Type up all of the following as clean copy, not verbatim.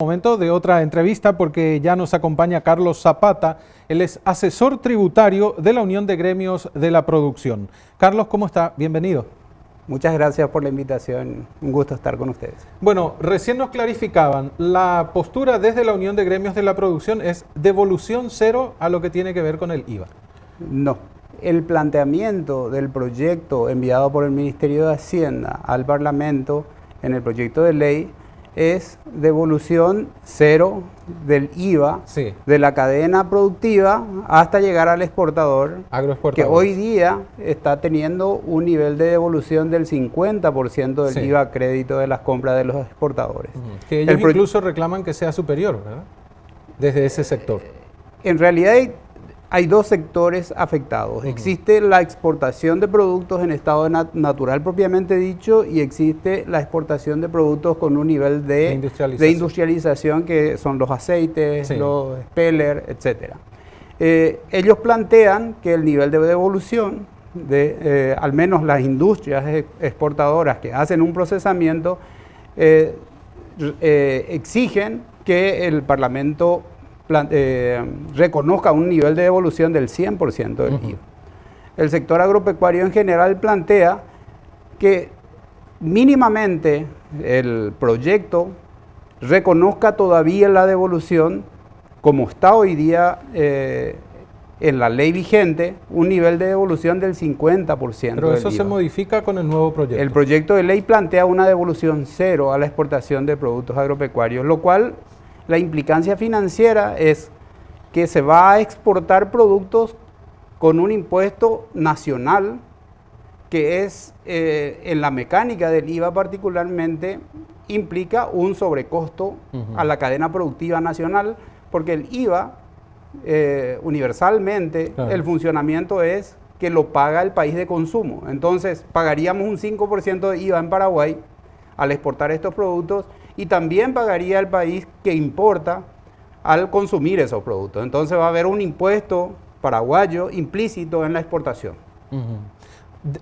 Momento de otra entrevista porque ya nos acompaña Carlos Zapata, él es asesor tributario de la Unión de Gremios de la Producción. Carlos, ¿cómo está? Bienvenido. Muchas gracias por la invitación, un gusto estar con ustedes. Bueno, recién nos clarificaban, la postura desde la Unión de Gremios de la Producción es devolución cero a lo que tiene que ver con el IVA. No, el planteamiento del proyecto enviado por el Ministerio de Hacienda al Parlamento en el proyecto de ley es devolución cero del IVA de la cadena productiva hasta llegar al exportador, que hoy día está teniendo un nivel de devolución del 50% del IVA a crédito de las compras de los exportadores. Que ellos incluso reclaman que sea superior, ¿verdad? Desde ese sector. En realidad hay dos sectores afectados. Existe la exportación de productos en estado natural propiamente dicho y existe la exportación de productos con un nivel de industrialización que son los aceites, los speller, etc. Ellos plantean que el nivel de devolución de al menos las industrias exportadoras que hacen un procesamiento exigen que el Parlamento reconozca un nivel de devolución del 100% del IVA. El sector agropecuario en general plantea que mínimamente el proyecto reconozca todavía la devolución, como está hoy día en la ley vigente, un nivel de devolución del 50%. Pero eso se modifica con el nuevo proyecto. El proyecto de ley plantea una devolución cero a la exportación de productos agropecuarios, lo cual la implicancia financiera es que se va a exportar productos con un impuesto nacional que es, en la mecánica del IVA particularmente, implica un sobrecosto a la cadena productiva nacional, porque el IVA, universalmente, el funcionamiento es que lo paga el país de consumo. Entonces, pagaríamos un 5% de IVA en Paraguay al exportar estos productos, y también pagaría el país que importa al consumir esos productos. Entonces va a haber un impuesto paraguayo implícito en la exportación.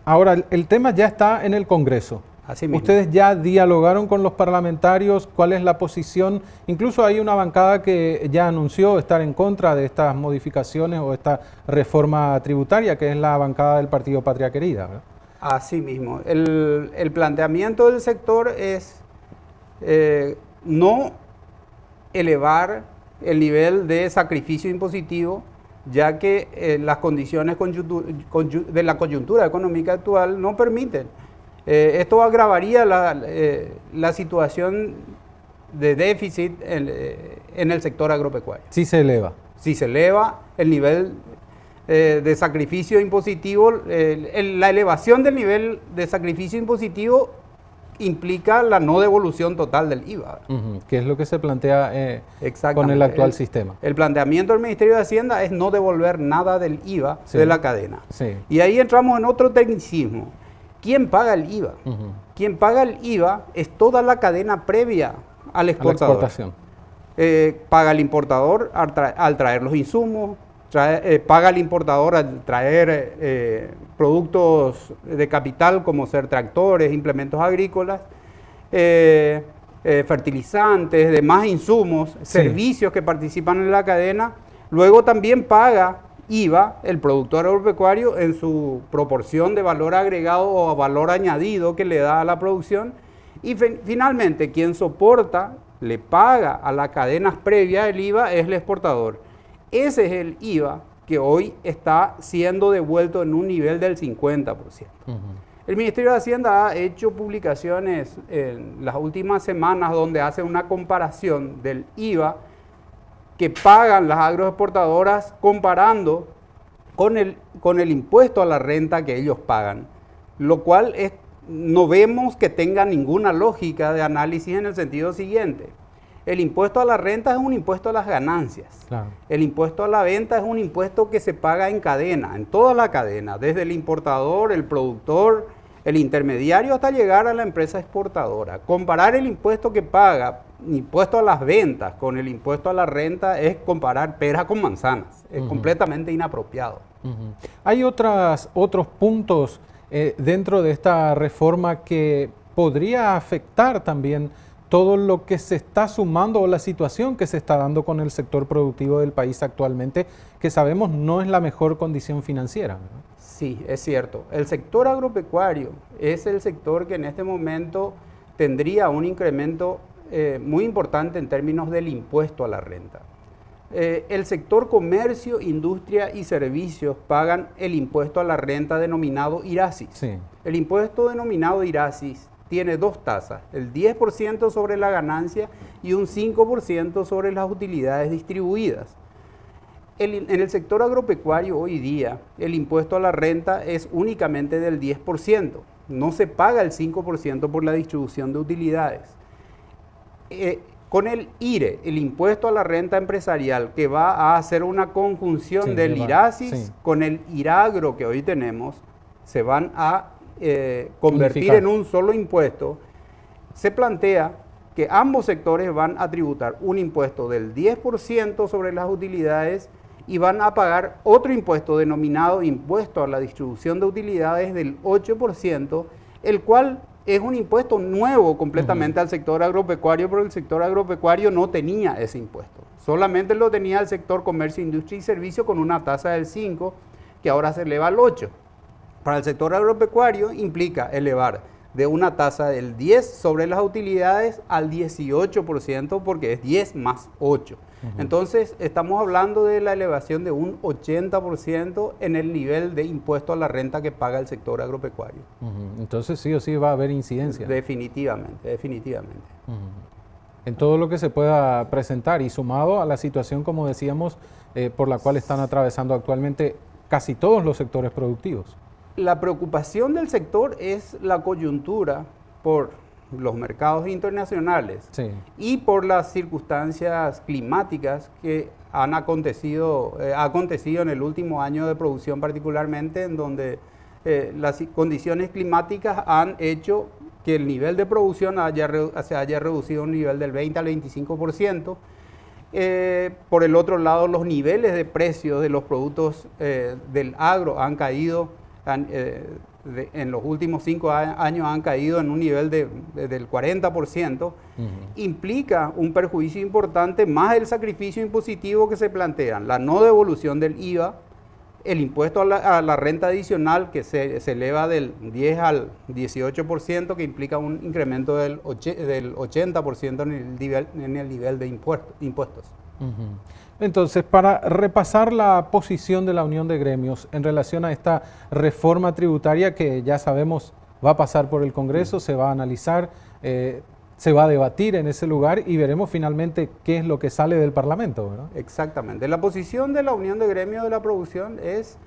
Ahora, el tema ya está en el Congreso. Así mismo. Ustedes ya dialogaron con los parlamentarios, ¿cuál es la posición? Incluso hay una bancada que ya anunció estar en contra de estas modificaciones o esta reforma tributaria, que es la bancada del Partido Patria Querida, ¿verdad? Así mismo. El planteamiento del sector es no elevar el nivel de sacrificio impositivo, ya que las condiciones de la coyuntura económica actual no permiten. Esto agravaría la situación de déficit en el sector agropecuario. Sí se eleva. Si se eleva el nivel de sacrificio impositivo, la elevación del nivel de sacrificio impositivo implica la no devolución total del IVA. Que es lo que se plantea con el actual sistema. El planteamiento del Ministerio de Hacienda es no devolver nada del IVA de la cadena. Y ahí entramos en otro tecnicismo. ¿Quién paga el IVA? Quien paga el IVA es toda la cadena previa al exportador. A la exportación. Paga el importador al traer los insumos, paga el importador al traer productos de capital como ser tractores, implementos agrícolas, fertilizantes, demás insumos, servicios que participan en la cadena. Luego también paga IVA el productor agropecuario en su proporción de valor agregado o valor añadido que le da a la producción. Y finalmente quien soporta, le paga a las cadenas previas el IVA es el exportador. Ese es el IVA que hoy está siendo devuelto en un nivel del 50%. El Ministerio de Hacienda ha hecho publicaciones en las últimas semanas donde hace una comparación del IVA que pagan las agroexportadoras comparando con el impuesto a la renta que ellos pagan, lo cual no vemos que tenga ninguna lógica de análisis en el sentido siguiente. El impuesto a la renta es un impuesto a las ganancias. Claro. El impuesto a la venta es un impuesto que se paga en cadena, en toda la cadena, desde el importador, el productor, el intermediario hasta llegar a la empresa exportadora. Comparar el impuesto que paga, impuesto a las ventas, con el impuesto a la renta es comparar peras con manzanas. Es completamente inapropiado. Hay otros puntos dentro de esta reforma que podría afectar también todo lo que se está sumando o la situación que se está dando con el sector productivo del país actualmente, que sabemos no es la mejor condición financiera, ¿verdad? Sí, es cierto. El sector agropecuario es el sector que en este momento tendría un incremento muy importante en términos del impuesto a la renta. El sector comercio, industria y servicios pagan el impuesto a la renta denominado IRASIS. Sí. El impuesto denominado IRASIS tiene dos tasas, el 10% sobre la ganancia y un 5% sobre las utilidades distribuidas. En el sector agropecuario hoy día el impuesto a la renta es únicamente del 10%, no se paga el 5% por la distribución de utilidades. Con el IRE, el impuesto a la renta empresarial, que va a hacer una conjunción del IRASIS con el IRAGRO que hoy tenemos, se van a convertir en un solo impuesto. Se plantea que ambos sectores van a tributar un impuesto del 10% sobre las utilidades y van a pagar otro impuesto denominado impuesto a la distribución de utilidades del 8%, el cual es un impuesto nuevo completamente al sector agropecuario, pero el sector agropecuario no tenía ese impuesto. Solamente lo tenía el sector comercio, industria y servicio con una tasa del 5%, que ahora se eleva al 8%. Para el sector agropecuario implica elevar de una tasa del 10% sobre las utilidades al 18%, porque es 10 más 8. Entonces, estamos hablando de la elevación de un 80% en el nivel de impuesto a la renta que paga el sector agropecuario. Entonces, sí o sí va a haber incidencia. Definitivamente, definitivamente. En todo lo que se pueda presentar y sumado a la situación, como decíamos, por la cual están atravesando actualmente casi todos los sectores productivos. La preocupación del sector es la coyuntura por los mercados internacionales y por las circunstancias climáticas que han acontecido en el último año de producción, particularmente en donde las condiciones climáticas han hecho que el nivel de producción se haya reducido a un nivel del 20 al 25%. Por el otro lado, los niveles de precios de los productos del agro han caído. En los últimos 5 años han caído en un nivel del 40%, implica un perjuicio importante, más el sacrificio impositivo que se plantean, la no devolución del IVA, el impuesto a la renta adicional que se eleva del 10 al 18%, que implica un incremento del 80% en el nivel de impuestos. Entonces, para repasar la posición de la Unión de Gremios en relación a esta reforma tributaria que ya sabemos va a pasar por el Congreso, se va a analizar, se va a debatir en ese lugar y veremos finalmente qué es lo que sale del Parlamento, ¿verdad? Exactamente. La posición de la Unión de Gremios de la Producción es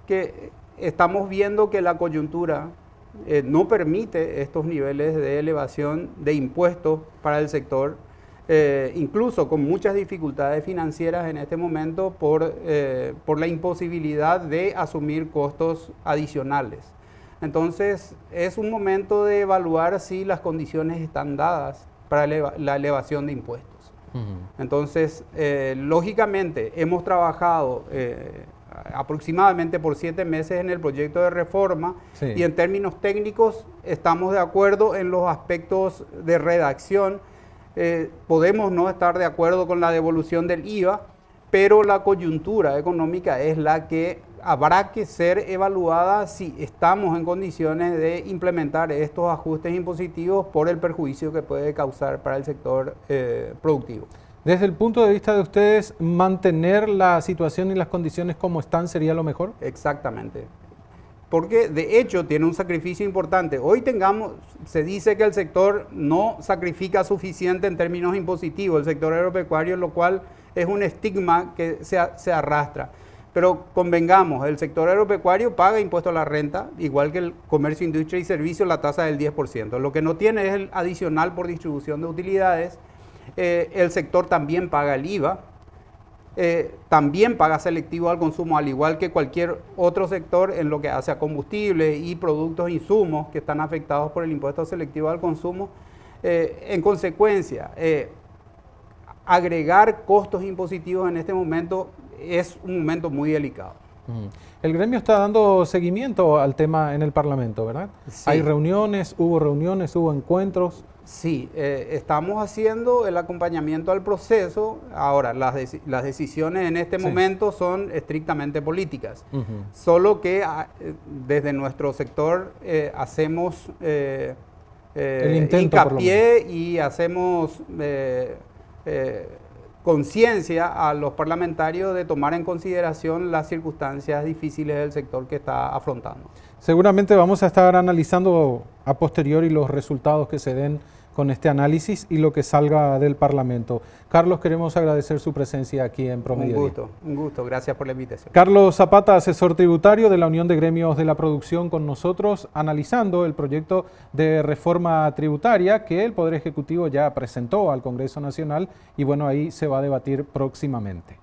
que estamos viendo que la coyuntura no permite estos niveles de elevación de impuestos para el sector, incluso con muchas dificultades financieras en este momento por la imposibilidad de asumir costos adicionales. Entonces, es un momento de evaluar si las condiciones están dadas para la elevación de impuestos. Entonces, lógicamente, hemos trabajado aproximadamente por 7 meses en el proyecto de reforma y en términos técnicos estamos de acuerdo en los aspectos de redacción. Podemos no estar de acuerdo con la devolución del IVA, pero la coyuntura económica es la que habrá que ser evaluada si estamos en condiciones de implementar estos ajustes impositivos por el perjuicio que puede causar para el sector productivo. Desde el punto de vista de ustedes, ¿mantener la situación y las condiciones como están sería lo mejor? Exactamente. Porque de hecho tiene un sacrificio importante. Hoy se dice que el sector no sacrifica suficiente en términos impositivos, el sector agropecuario, lo cual es un estigma que se arrastra. Pero convengamos, el sector agropecuario paga impuesto a la renta, igual que el comercio, industria y servicios, la tasa del 10%. Lo que no tiene es el adicional por distribución de utilidades. El sector también paga el IVA. También paga selectivo al consumo, al igual que cualquier otro sector en lo que hace a combustible y productos insumos que están afectados por el impuesto selectivo al consumo. En consecuencia, agregar costos impositivos en este momento es un momento muy delicado. El gremio está dando seguimiento al tema en el Parlamento, ¿verdad? Sí. Hay reuniones, hubo encuentros. Sí, estamos haciendo el acompañamiento al proceso. Ahora, las decisiones en este momento son estrictamente políticas. Solo que desde nuestro sector hacemos el intento, hincapié y hacemos conciencia a los parlamentarios de tomar en consideración las circunstancias difíciles del sector que está afrontando. Seguramente vamos a estar analizando a posteriori los resultados que se den con este análisis y lo que salga del Parlamento. Carlos, queremos agradecer su presencia aquí en Promediodía. Un gusto, gracias por la invitación. Carlos Zapata, asesor tributario de la Unión de Gremios de la Producción, con nosotros analizando el proyecto de reforma tributaria que el Poder Ejecutivo ya presentó al Congreso Nacional y bueno, ahí se va a debatir próximamente.